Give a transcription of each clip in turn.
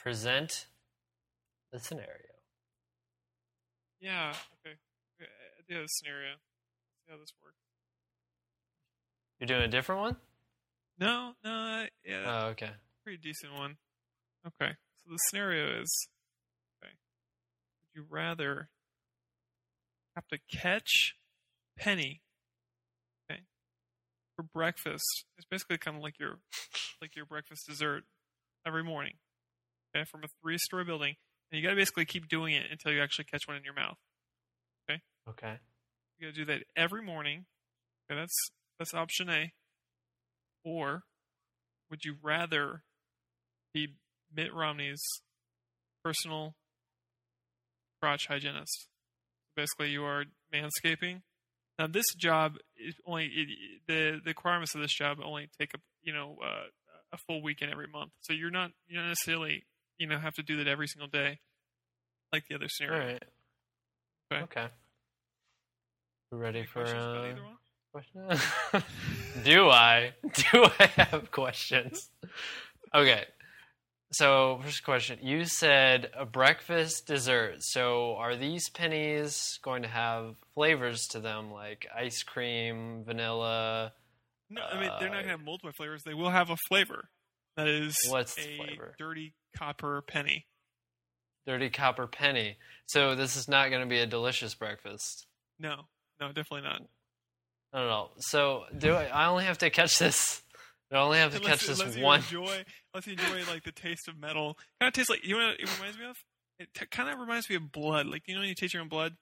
present the scenario. Yeah. Okay. I do have a scenario. See how this works. You're doing a different one? No. Yeah. Oh, okay. Pretty decent one. Okay. So the scenario is, okay, would you rather have to catch Penny, okay, for breakfast? It's basically kind of like your breakfast dessert every morning, okay, from a 3-story building, and you got to basically keep doing it until you actually catch one in your mouth. Okay. Okay. You got to do that every morning. Okay, that's option A. Or would you rather be Mitt Romney's personal crotch hygienist? Basically, you are manscaping. Now, this job is the requirements of this job only take a full weekend every month. So you don't necessarily have to do that every single day, like the other scenario. All right. Okay. We ready for question? Do I have questions? Okay. So, first question. You said a breakfast dessert. So, are these pennies going to have flavors to them, like ice cream, vanilla? No, I mean, they're not going to have multiple flavors. They will have a flavor. That is what's the flavor? Dirty copper penny. Dirty copper penny. So, this is not going to be a delicious breakfast. No, definitely not. No. So, I only have to catch this? I only have to catch this one. Unless you enjoy like the taste of metal. Kind of tastes like, you know what it reminds me of? It kind of reminds me of blood. Like, when you taste your own blood?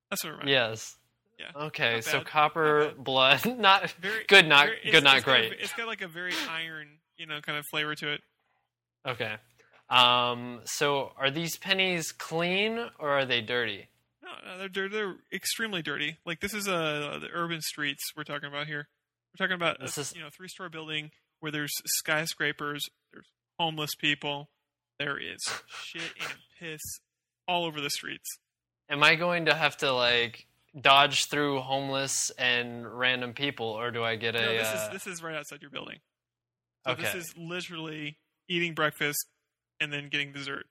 That's what it reminds me of. Yes. Yeah. Okay, so copper, blood, not great. It's got like a very iron, kind of flavor to it. Okay. So are these pennies clean or are they dirty? No, they're extremely dirty. Like, this is the urban streets we're talking about here. We're talking about a 3-story building where there's skyscrapers, there's homeless people, there is shit and piss all over the streets. Am I going to have to like dodge through homeless and random people, or do I get a? No, this is right outside your building. So okay. This is literally eating breakfast and then getting dessert.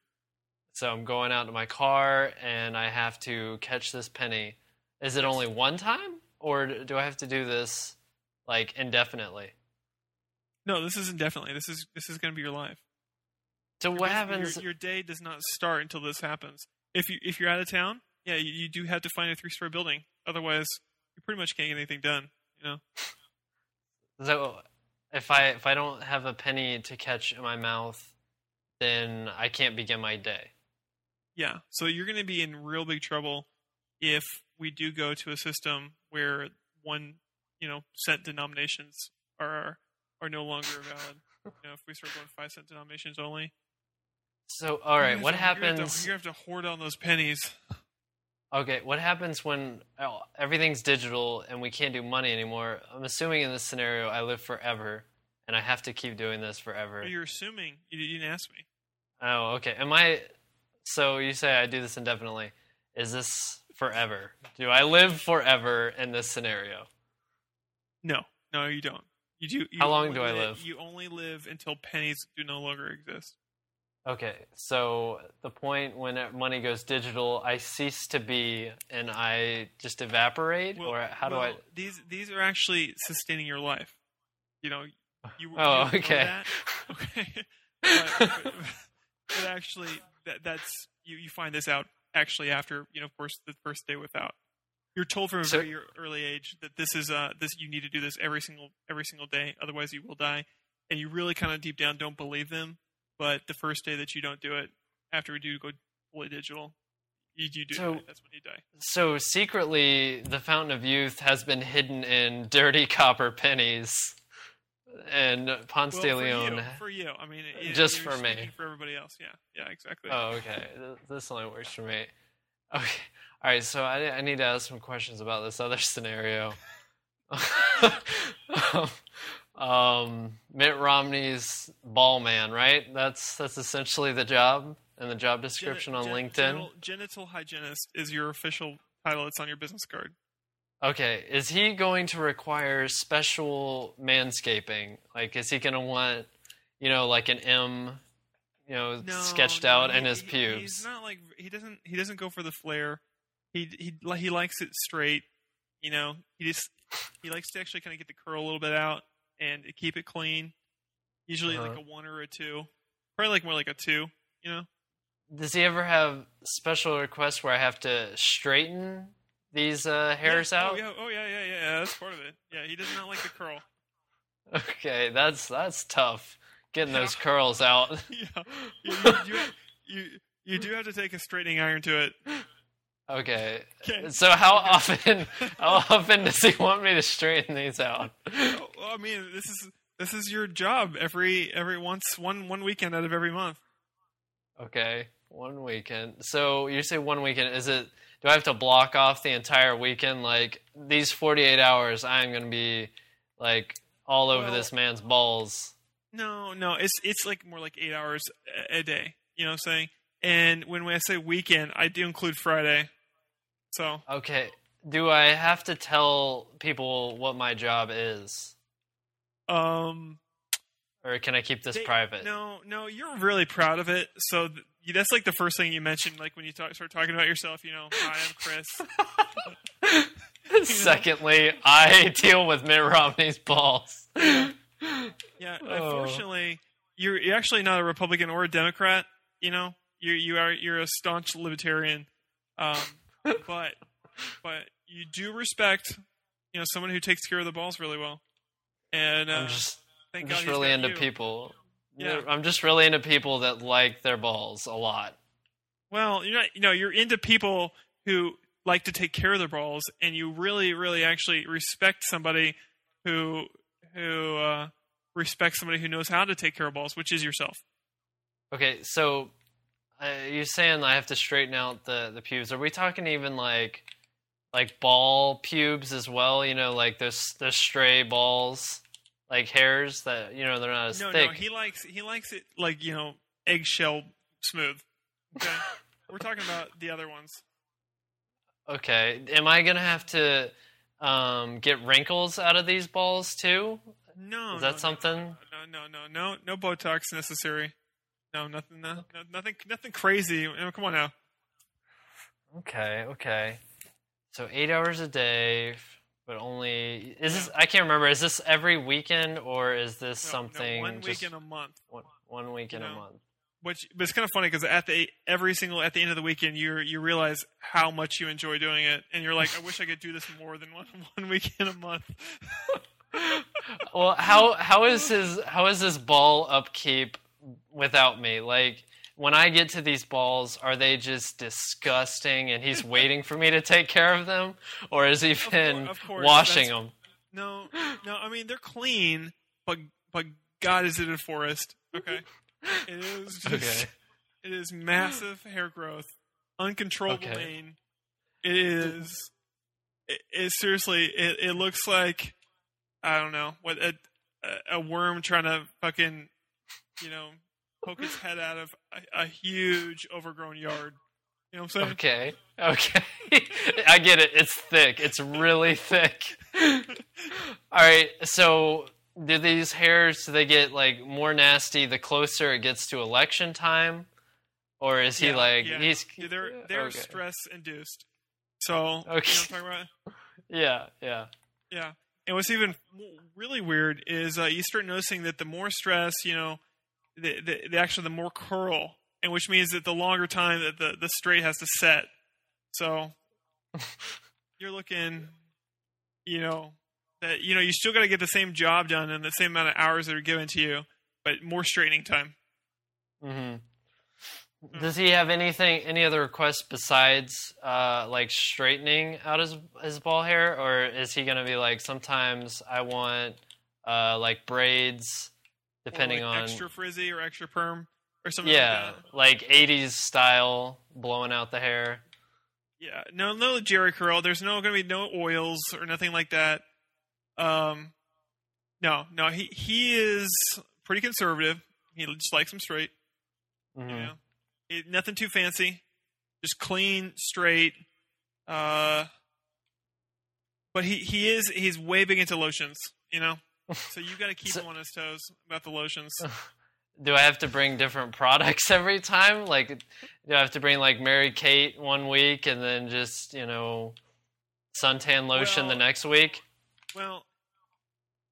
So I'm going out to my car and I have to catch this penny. Is it only one time, or do I have to do this like indefinitely? No, this is indefinitely. This is going to be your life. So what happens? Your day does not start until this happens. If you're out of town, yeah, you do have to find a 3-story building. Otherwise, you pretty much can't get anything done. So if I don't have a penny to catch in my mouth, then I can't begin my day. Yeah. So you're going to be in real big trouble if we do go to a system where 1 cent denominations are no longer valid. If we start going 5-cent denominations only. So, all right, what happens? You're going to have to hoard on those pennies. Okay, what happens when everything's digital and we can't do money anymore? I'm assuming in this scenario I live forever, and I have to keep doing this forever. You're assuming. You didn't ask me. Oh, okay. So you say I do this indefinitely. Is this forever? Do I live forever in this scenario? No, you don't. You do. How long do I live? You only live until pennies do no longer exist. Okay, so the point when money goes digital, I cease to be, and I just evaporate, or how do I? These are actually sustaining your life. You okay. That? Okay. but actually, that's you find this out actually after of course the first day without. You're told from a very early age that this is you need to do this every single day, otherwise you will die, and you really kind of deep down don't believe them. But the first day that you don't do it, after we do go fully digital, you do it. That's when you die. So secretly, the fountain of youth has been hidden in dirty copper pennies, and Ponce de Leon. For you, I mean, just for me. For everybody else, yeah, exactly. Oh, okay. This only works for me. Okay, all right. So I need to ask some questions about this other scenario. Mitt Romney's ball man, right? That's essentially the job and the job description on LinkedIn. Genital hygienist is your official title. It's on your business card. Okay, is he going to require special manscaping? Like, is he going to want, like an M sketched out in his pubes. He's not like he doesn't go for the flare. He likes it straight. He likes to actually kind of get the curl a little bit out and keep it clean. Usually like a 1 or a 2. Probably like more like a 2. Does he ever have special requests where I have to straighten these hairs out? Oh yeah. That's part of it. Yeah, he does not like the curl. Okay, that's tough. Getting those curls out. You do have to take a straightening iron to it. Okay. So how often does he want me to straighten these out? Well, I mean, this is your job every one weekend out of every month. Okay, 1 weekend. So you say 1 weekend. Do I have to block off the entire weekend? Like these 48 hours, I'm going to be like all over this man's balls. No, it's like more like 8 hours a day. You know what I'm saying? And when I say weekend, I do include Friday. So okay, do I have to tell people what my job is? Or can I keep this private? No, you're really proud of it. So that's like the first thing you mentioned, like when you start talking about yourself. Hi, I'm Chris. Secondly, I deal with Mitt Romney's balls. Yeah, unfortunately, you're actually not a Republican or a Democrat. You're a staunch libertarian. But you do respect, someone who takes care of the balls really well. And I'm just really into people. Yeah. I'm just really into people that like their balls a lot. Well, you're into people who like to take care of their balls, and you really, really actually respect somebody who respects somebody who knows how to take care of balls, which is yourself. Okay, so you're saying I have to straighten out the pubes. Are we talking even like ball pubes as well? Like those stray balls, like hairs that they're not as thick. No, he likes it like eggshell smooth. Okay, we're talking about the other ones. Okay, am I gonna have to get wrinkles out of these balls too? No, is that something? No Botox necessary. No, nothing. Nothing crazy. Come on now. Okay. So 8 hours a day, but only this? I can't remember. Is this every weekend or is this something? 1 week in a month. 1 week in a month. But it's kind of funny because at the end of the weekend, you realize how much you enjoy doing it, and you're like, I wish I could do this more than one week in a month. Well, how is his ball upkeep without me? Like, when I get to these balls, are they just disgusting and he's waiting for me to take care of them? Or has he been washing them? No, I mean, they're clean, but God is in a forest, okay? It is just, It is massive hair growth, uncontrollable mane. It seriously, it looks like, I don't know, what a worm trying to fucking, poke its head out of a huge overgrown yard. You know what I'm saying? Okay. I get it. It's thick. It's really thick. All right. So do these hairs, do they get like more nasty the closer it gets to election time? Or is he they're stress induced. So, okay. You know what I'm talking about? Yeah. Yeah. And what's even really weird is you start noticing that the more stress, the more curl, and which means that the longer time that the straight has to set. So you're looking, that you still got to get the same job done in the same amount of hours that are given to you, but more straightening time. Mm-hmm. Does he have any other requests besides like straightening out his ball hair, or is he gonna be like, sometimes I want like braids, depending or like on extra frizzy or extra perm or something like 80s style, blowing out the hair? Yeah, no Jerry curl. There's gonna be no oils or nothing like that. No, he is pretty conservative. He just likes them straight. Mm-hmm. Nothing too fancy, just clean, straight. But he's way big into lotions, so you got to keep him on his toes about the lotions. do I have to bring different products every time? Like, do I have to bring like Mary Kate one week and then just suntan lotion the next week? Well,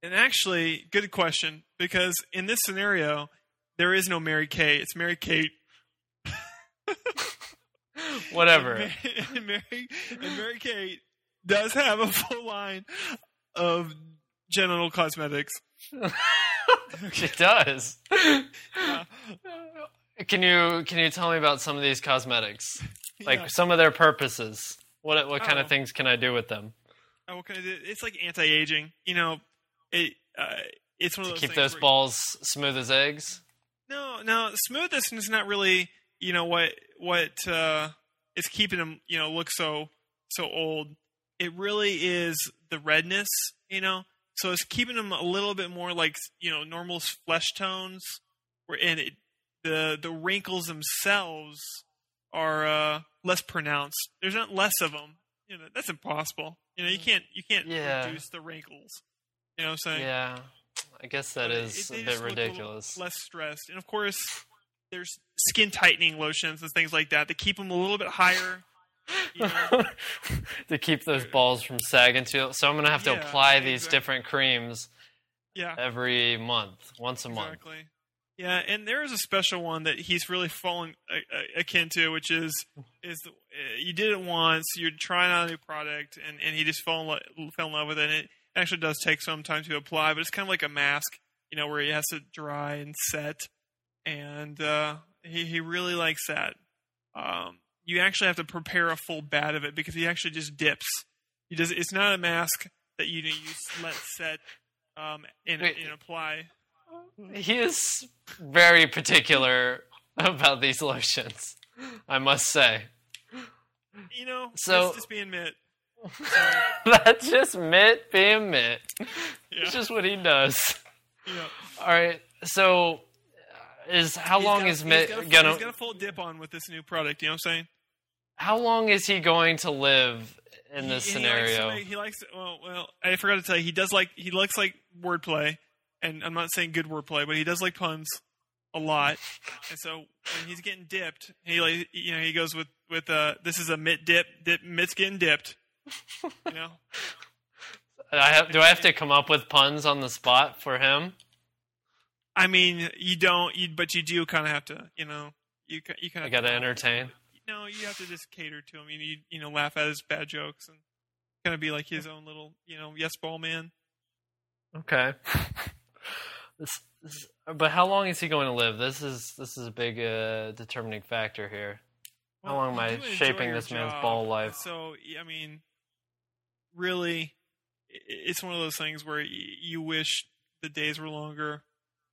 and actually, good question, because in this scenario, there is no Mary Kate. It's Mary Kate. Whatever. And Mary Kate does have a full line of genital cosmetics. She does. Yeah. Can you tell me about some of these cosmetics? Like Yeah. some of their purposes. What kind of things can I do with them? Oh, what can I do? It's like anti-aging. It's one of those Keep things those balls smooth as eggs? No, smoothness is not really, what is keeping them, look so old. It really is the redness, So it's keeping them a little bit more like, normal flesh tones, the wrinkles themselves are less pronounced. There's not less of them. That's impossible. You can't reduce the wrinkles. You know what I'm saying? Yeah. I guess that is a bit ridiculous. Less stressed. And of course, there's skin tightening lotions and things like that keep them a little bit higher. To keep those balls from sagging too. So I'm going to have to apply these different creams every month, once a month. Exactly. Yeah, and there is a special one that he's really falling akin to, which is you did it once, you're trying out a new product, and he just fell in love with it. And it actually does take some time to apply, but it's kind of like a mask, where he has to dry and set. And he really likes that. You actually have to prepare a full bat of it because he actually just dips. It's not a mask that you let set and apply. He is very particular about these lotions, I must say. That's just being Mitt. That's just Mitt being Mitt. Yeah. It's just what he does. Yeah. All right. So, how long is Mitt gonna? He's got a full dip on with this new product. You know what I'm saying? How long is he going to live in this scenario? He likes. Well, I forgot to tell you. He likes wordplay, and I'm not saying good wordplay, but he does like puns a lot. And so when he's getting dipped, he goes with this is a Mitt dip. Mitt's getting dipped. Do I have to come up with puns on the spot for him? I mean, you don't. But you do kind of have to. You kind of. I gotta entertain. No, you have to just cater to him. You need, laugh at his bad jokes and kind of be like his own little, yes ball man. Okay. But how long is he going to live? This is a big determining factor here. How long am I shaping this man's ball life? So, I mean, really, it's one of those things where you wish the days were longer,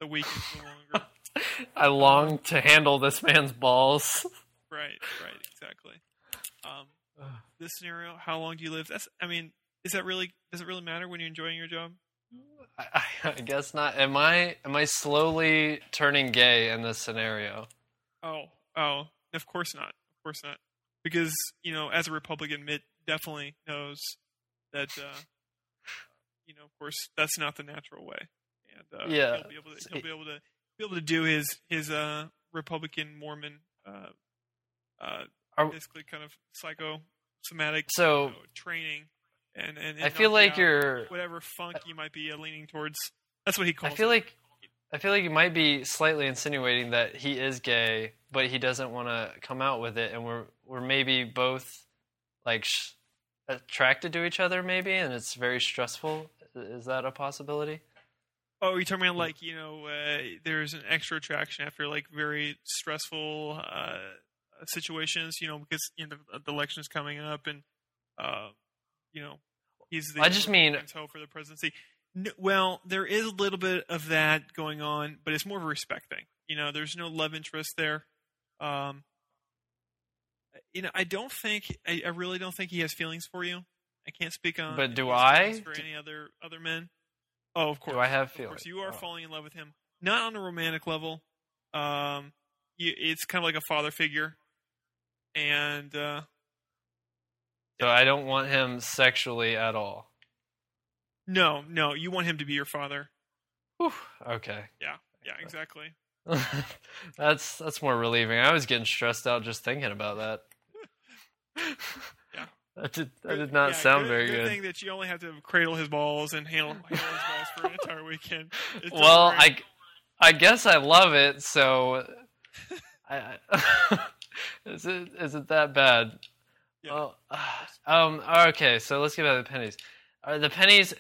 the weekends were longer. I long to handle this man's balls. Right, exactly. This scenario, how long do you live? Does it really matter when you're enjoying your job? I guess not. Am I slowly turning gay in this scenario? Oh, of course not. Of course not. Because, as a Republican, Mitt definitely knows that, of course, that's not the natural way. And he'll be able to do his Republican Mormon basically kind of psychosomatic training, and I feel like you're whatever funk you might be leaning towards. That's what he calls. I feel like you might be slightly insinuating that he is gay, but he doesn't want to come out with it, and we're maybe both like attracted to each other, maybe, and it's very stressful. Is that a possibility? Oh, you're talking about there's an extra attraction after very stressful situations, because the election is coming up, and he's the toe for the presidency. Well, there is a little bit of that going on, but it's more of a respect thing. There's no love interest there. I really don't think he has feelings for you. I can't speak on. But do I? For any other men? Oh, of course. Do I have feelings? Of course, you are falling in love with him. Not on a romantic level. It's kind of like a father figure. And so I don't want him sexually at all. No, you want him to be your father. Whew, okay. Yeah, exactly. That's more relieving. I was getting stressed out just thinking about that. Yeah. That did not sound very good. Good thing that you only have to cradle his balls and handle his balls for an entire weekend. Well, I guess I love it, so is it that bad? Yeah. Okay, so let's get back to the pennies. Are the pennies?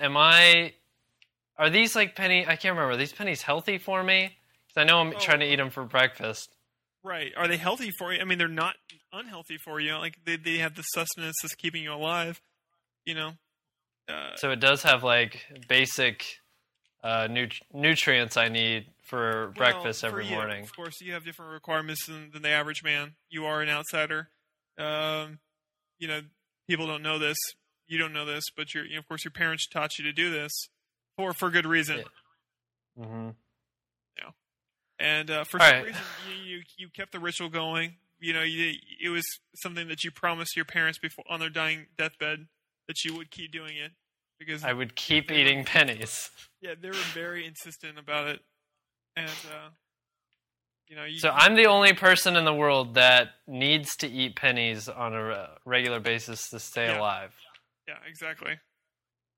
Are these like penny? I can't remember. Are these pennies healthy for me? Because I know I'm trying to eat them for breakfast. Right. Are they healthy for you? I mean, they're not unhealthy for you. Like they have the sustenance that's keeping you alive. You know. So it does have like basic nutrients I need for breakfast every morning. Of course, you have different requirements than the average man. You are an outsider. You know, people don't know this. You don't know this, but of course, your parents taught you to do this for good reason. Yeah. Mm-hmm. Yeah. And for some reason, you kept the ritual going. You know, it was something that you promised your parents before on their dying deathbed that you would keep doing it because I would keep eating pennies. Yeah, they were very insistent about it, and so I'm the only person in the world that needs to eat pennies on a regular basis to stay alive. Yeah, exactly.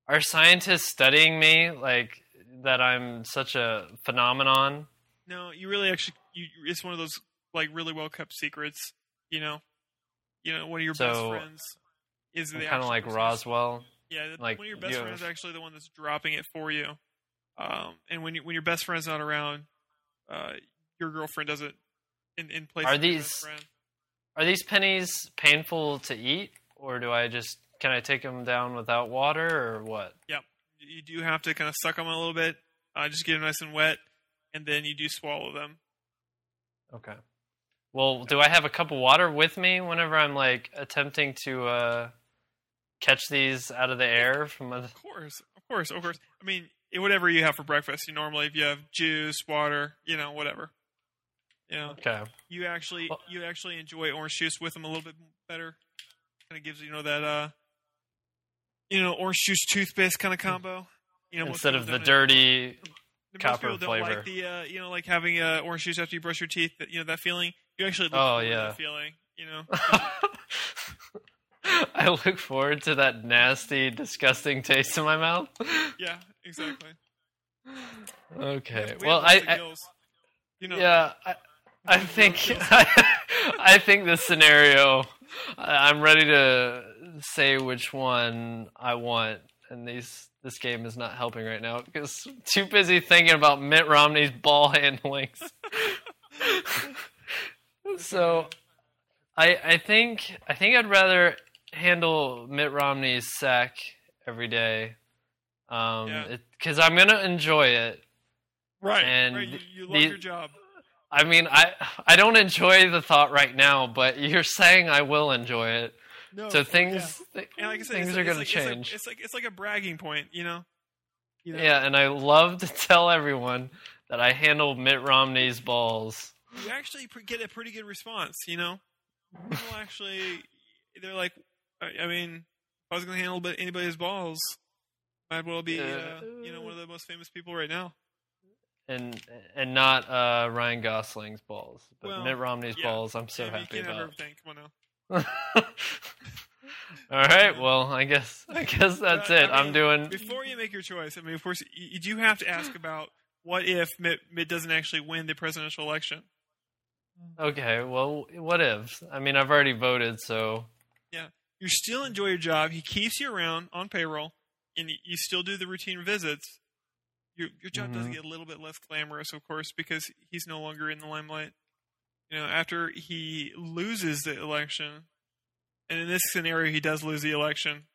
Are scientists studying me like that? I'm such a phenomenon. No, you really actually. It's one of those like really well kept secrets. You know, one of your best friends is the kind of like Roswell. Yeah, like one of your best friends is actually the one that's dropping it for you. And when your best friend's not around, your girlfriend does it in place of your best friend. Are these pennies painful to eat, or can I take them down without water, or what? Yeah, you do have to kind of suck them a little bit, just get them nice and wet, and then you do swallow them. Okay. Well, do I have a cup of water with me whenever I'm like attempting to catch these out of the air from? Of course. I mean, whatever you have for breakfast. Normally, if you have juice, water, whatever. Okay. You actually enjoy orange juice with them a little bit better. Kind of gives that orange juice toothpaste kind of combo. Instead of the dirty copper flavor. Like the like having orange juice after you brush your teeth. That feeling. You actually look forward to that feeling. I look forward to that nasty, disgusting taste in my mouth. Yeah, exactly. Okay. I think I think this scenario. I'm ready to say which one I want, and this game is not helping right now because I'm too busy thinking about Mitt Romney's ball handlings. So, I think I'd rather handle Mitt Romney's sack every day, because I'm gonna enjoy it. Right. And right. You love your job. I mean, I don't enjoy the thought right now, but you're saying I will enjoy it. No, so things like I said, things are gonna change. It's like a bragging point, Yeah, and I love to tell everyone that I handle Mitt Romney's balls. You actually get a pretty good response, People actually, they're like, I mean, if I was going to handle anybody's balls, might well be, one of the most famous people right now. And not Ryan Gosling's balls, but Mitt Romney's balls. I'm so happy about. Everything. Come on now. All right. Well, I guess that's it. I'm doing. Before you make your choice, I mean, of course, you do have to ask about what if Mitt doesn't actually win the presidential election. Okay. Well, what if? I mean, I've already voted, so. Yeah, you still enjoy your job. He keeps you around on payroll, and you still do the routine visits. Your job does get a little bit less glamorous, of course, because he's no longer in the limelight. After he loses the election, and in this scenario, he does lose the election.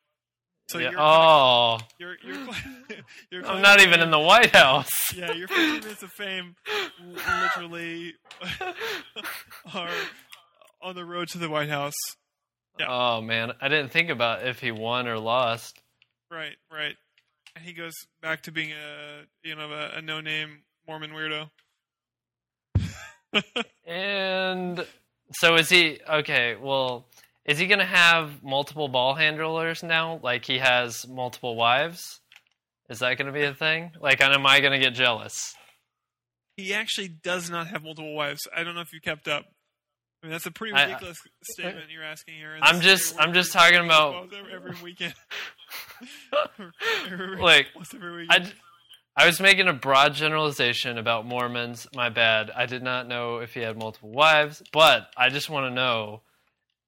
So you're I'm not even in the White House. Yeah, your 15 minutes of fame literally are on the road to the White House. Yeah. Oh man, I didn't think about if he won or lost. Right. And he goes back to being a no-name Mormon weirdo. And so is he okay? Well, is he going to have multiple ball handlers now? Like he has multiple wives? Is that going to be a thing? Like, and am I going to get jealous? He actually does not have multiple wives. I don't know if you kept up. I mean, that's a pretty ridiculous statement you're asking here. I'm just talking about every weekend. Like, every weekend. I was making a broad generalization about Mormons. My bad. I did not know if he had multiple wives, but I just want to know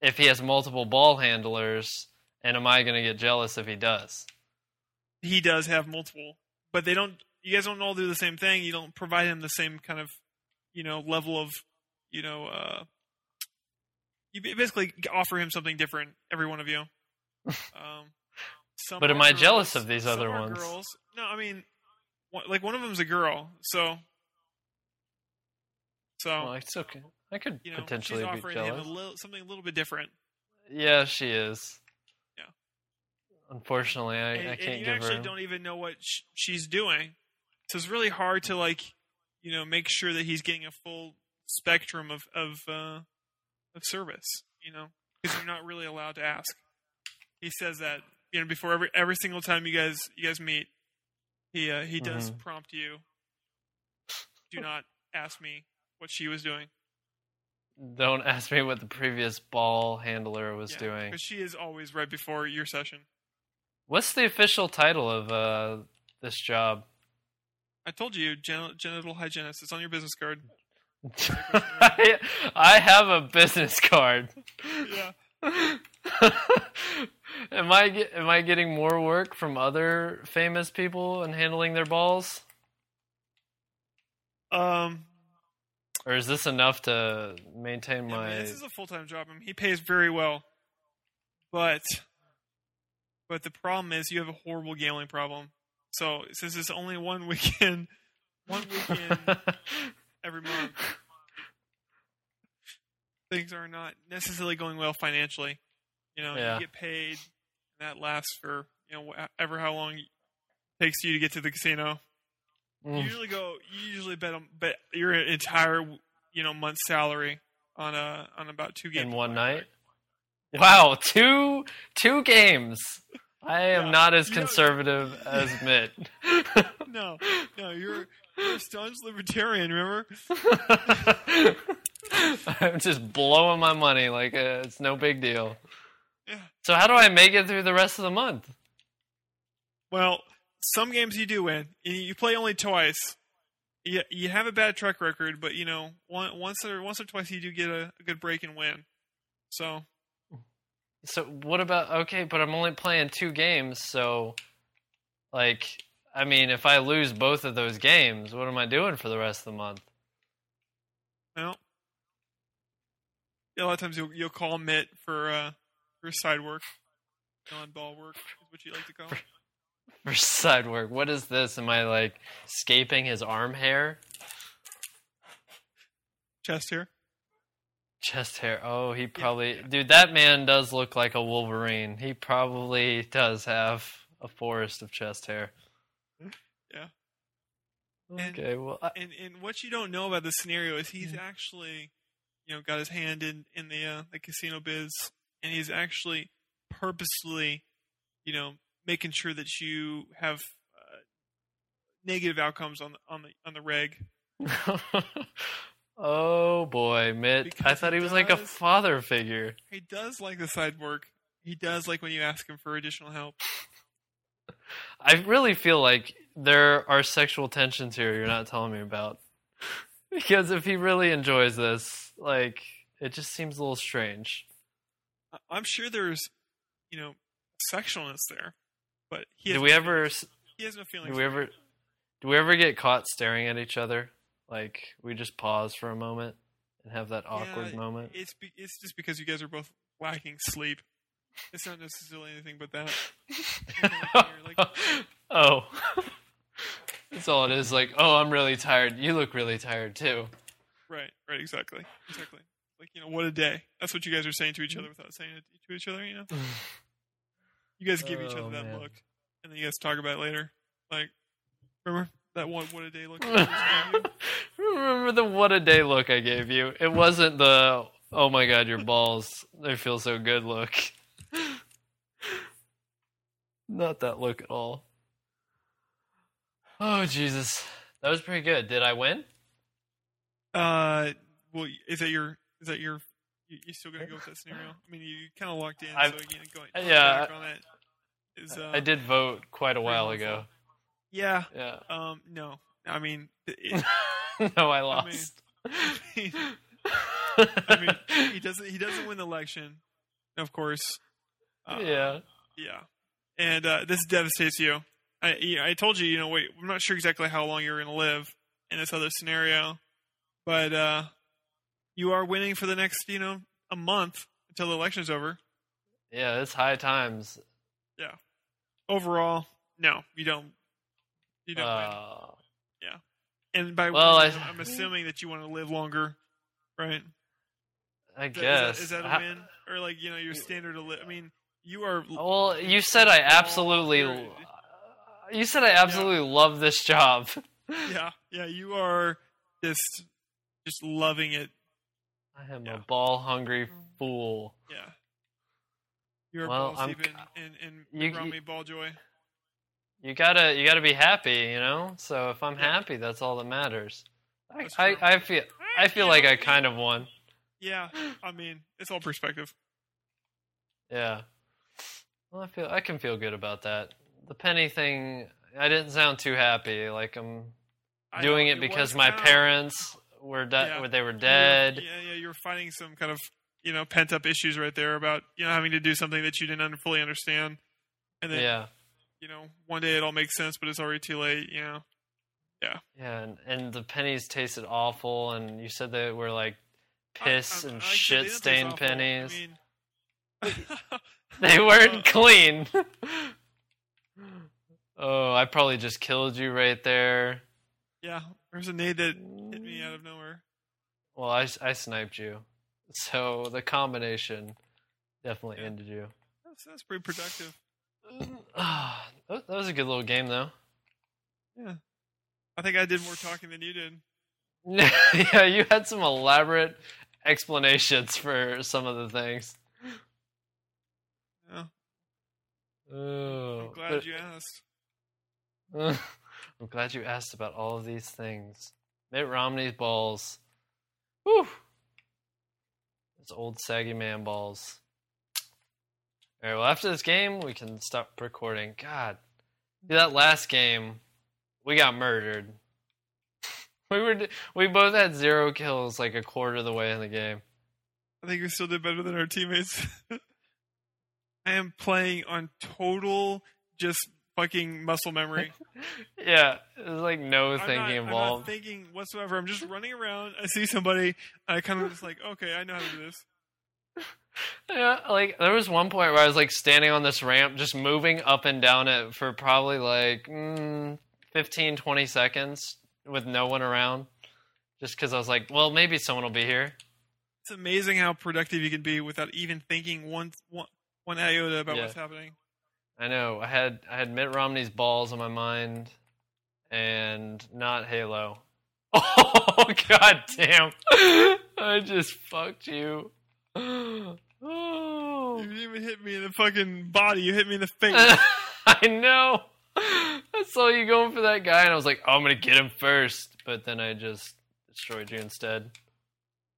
if he has multiple ball handlers, and am I going to get jealous if he does? He does have multiple, but they don't. You guys don't all do the same thing. You don't provide him the same kind of, level of, you basically offer him something different, every one of you. But am I jealous of these other ones? Girls. No, I mean, one of them's a girl, so. Well, it's okay. I could potentially be jealous. She's offering him something a little bit different. Yeah, she is. Yeah. Unfortunately, I can't give her. You actually don't even know what she's doing, so it's really hard to make sure that he's getting a full spectrum of service. Because you're not really allowed to ask. He says that before every single time you guys meet, he does prompt you. Do not ask me what she was doing. Don't ask me what the previous ball handler was doing. Because she is always right before your session. What's the official title of this job? I told you, genital hygienist. It's on your business card. I have a business card. Yeah. Am I getting more work from other famous people and handling their balls? Or is this enough to maintain my... this is a full-time job. I mean, he pays very well. But the problem is you have a horrible gambling problem. So since it's only one weekend every month, things are not necessarily going well financially. You get paid, and that lasts for ever how long it takes you to get to the casino. You usually bet your entire month's salary on about 2 games in one night. Wow, two games. I am not as conservative as Mitt. No, you're a staunch libertarian. Remember? I'm just blowing my money like it's no big deal. Yeah. So how do I make it through the rest of the month? Well, some games you do win. You play only twice. You have a bad track record, but once or twice you do get a good break and win. So what about but I'm only playing 2 games, so if I lose both of those games, what am I doing for the rest of the month? Well, a lot of times you'll call Mitt for side work, on-ball work is what you like to call it. For side work. What is this? Am I scaping his arm hair? Chest hair. Chest hair. Oh, he probably... Yeah. Dude, that man does look like a Wolverine. He probably does have a forest of chest hair. Yeah. Okay, and what you don't know about this scenario is he's actually, got his hand in the casino biz, and he's actually purposely, making sure that you have negative outcomes on the reg. Oh boy, Mitt! Because I thought he was like a father figure. He does like the side work. He does like when you ask him for additional help. I really feel like there are sexual tensions here you're not telling me about. Because if he really enjoys this, it just seems a little strange. I'm sure there's, sexualness there, but he has no feelings. Do we ever get caught staring at each other? We just pause for a moment and have that awkward moment? It's just because you guys are both lacking sleep. It's not necessarily anything but that. Oh. That's all it is. I'm really tired. You look really tired, too. Right, exactly. What a day. That's what you guys are saying to each other without saying it to each other, You guys give each other that look, and then you guys talk about it later. Remember that what a day look I just gave you? Remember the what a day look I gave you? It wasn't the, oh my god, your balls, they feel so good look. Not that look at all. Oh, Jesus. That was pretty good. Did I win? Well, is that your? You still gonna go with that scenario? I mean, you kind of locked in, so again, going back on it is. I did vote quite a while ago. Yeah. Yeah. No. I mean, no, I lost. I mean, he doesn't win the election, of course. Yeah. Yeah. And this devastates you. I told you, wait, I'm not sure exactly how long you're going to live in this other scenario, but you are winning for the next, a month until the election's over. Yeah, it's high times. Yeah. Overall, no, you don't. You don't win. Yeah. And by winning, I'm assuming that you want to live longer, right? I guess. Is that a win? Or your standard of I mean, you are. Well, you said I absolutely. You said I absolutely love this job. Yeah, you are just loving it. I am a ball-hungry fool. Yeah. You're ball sleeping in Romney ball joy. You gotta be happy, So if I'm happy, that's all that matters. I feel like I kind of won. Yeah, I mean, it's all perspective. Yeah. Well, I can feel good about that. The penny thing, I didn't sound too happy. Like I'm doing it because my parents were they were dead. Yeah, you were fighting some kind of pent up issues right there about having to do something that you didn't fully understand, and then one day it all makes sense, but it's already too late. Yeah. Yeah, and the pennies tasted awful, and you said they were like piss and shit stained pennies. I mean, they weren't clean. Oh, I probably just killed you right there. Yeah, there's a nade that hit me out of nowhere. Well, I sniped you. So the combination definitely ended you. That's pretty productive. That was a good little game, though. Yeah. I think I did more talking than you did. Yeah, you had some elaborate explanations for some of the things. Yeah. Oh, I'm glad you asked. I'm glad you asked about all of these things. Mitt Romney's balls. Whew. Those old saggy man balls. Alright, well after this game, we can stop recording. God. That last game, we got murdered. We both had 0 kills like a quarter of the way in the game. I think we still did better than our teammates. I am playing on total just fucking muscle memory. Yeah, there's like no thinking involved. I'm not thinking whatsoever. I'm just running around. I see somebody. I kind of just like, okay, I know how to do this. Yeah, like there was one point where I was like standing on this ramp, just moving up and down it for probably like 15, 20 seconds with no one around. Just because I was like, well, maybe someone will be here. It's amazing how productive you can be without even thinking one iota about what's happening. I know. I had Mitt Romney's balls on my mind, and not Halo. Oh god damn! I just fucked you. Oh. You didn't even hit me in the fucking body. You hit me in the face. I know. I saw you going for that guy, and I was like, oh, I'm gonna get him first. But then I just destroyed you instead.